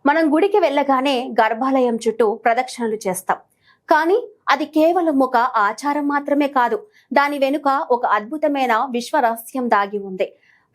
మనం గుడికి వెళ్ళగానే గర్భాలయం చుట్టూ ప్రదక్షిణలు చేస్తాం. కానీ అది కేవలం ఒక ఆచారం మాత్రమే కాదు. దాని వెనుక ఒక అద్భుతమైన విశ్వ రహస్యం దాగి ఉంది.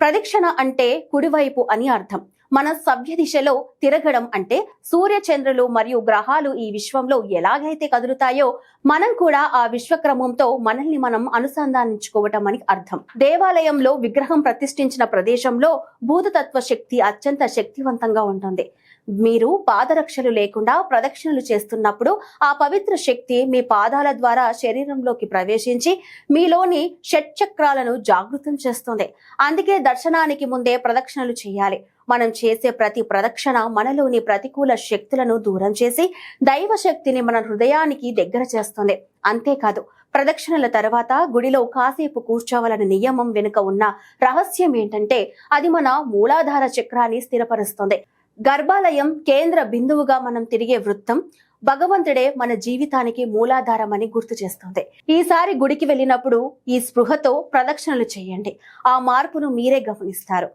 ప్రదక్షిణ అంటే కుడివైపు అని అర్థం. మన సవ్య దిశలో తిరగడం అంటే సూర్య చంద్రులు మరియు గ్రహాలు ఈ విశ్వంలో ఎలాగైతే కదులుతాయో మనం కూడా ఆ విశ్వక్రమంతో మనల్ని మనం అనుసంధానించుకోవటం అని అర్థం. దేవాలయంలో విగ్రహం ప్రతిష్ఠించిన ప్రదేశంలో భూతతత్వ శక్తి అత్యంత శక్తివంతంగా ఉంటుంది. మీరు పాదరక్షలు లేకుండా ప్రదక్షిణలు చేస్తున్నప్పుడు ఆ పవిత్ర శక్తి మీ పాదాల ద్వారా శరీరంలోకి ప్రవేశించి మీలోని షట్చక్రాలను జాగృతం చేస్తుంది. అందుకే దర్శనానికి ముందే ప్రదక్షిణలు చేయాలి. మనం చేసే ప్రతి ప్రదక్షిణ మనలోని ప్రతికూల శక్తులను దూరం చేసి దైవ శక్తిని మన హృదయానికి దగ్గర చేస్తుంది. అంతేకాదు, ప్రదక్షిణల తర్వాత గుడిలో కాసేపు కూర్చోవాలనే నియమం వెనుక ఉన్న రహస్యం ఏంటంటే అది మన మూలాధార చక్రాన్ని స్థిరపరుస్తుంది. గర్భాలయం కేంద్ర బిందువుగా మనం తిరిగే వృత్తం భగవంతుడే మన జీవితానికి మూలాధారమని గుర్తు చేస్తుంది. ఈసారి గుడికి వెళ్ళినప్పుడు ఈ స్పృహతో ప్రదక్షిణలు చేయండి. ఆ మార్పును మీరే గమనిస్తారు.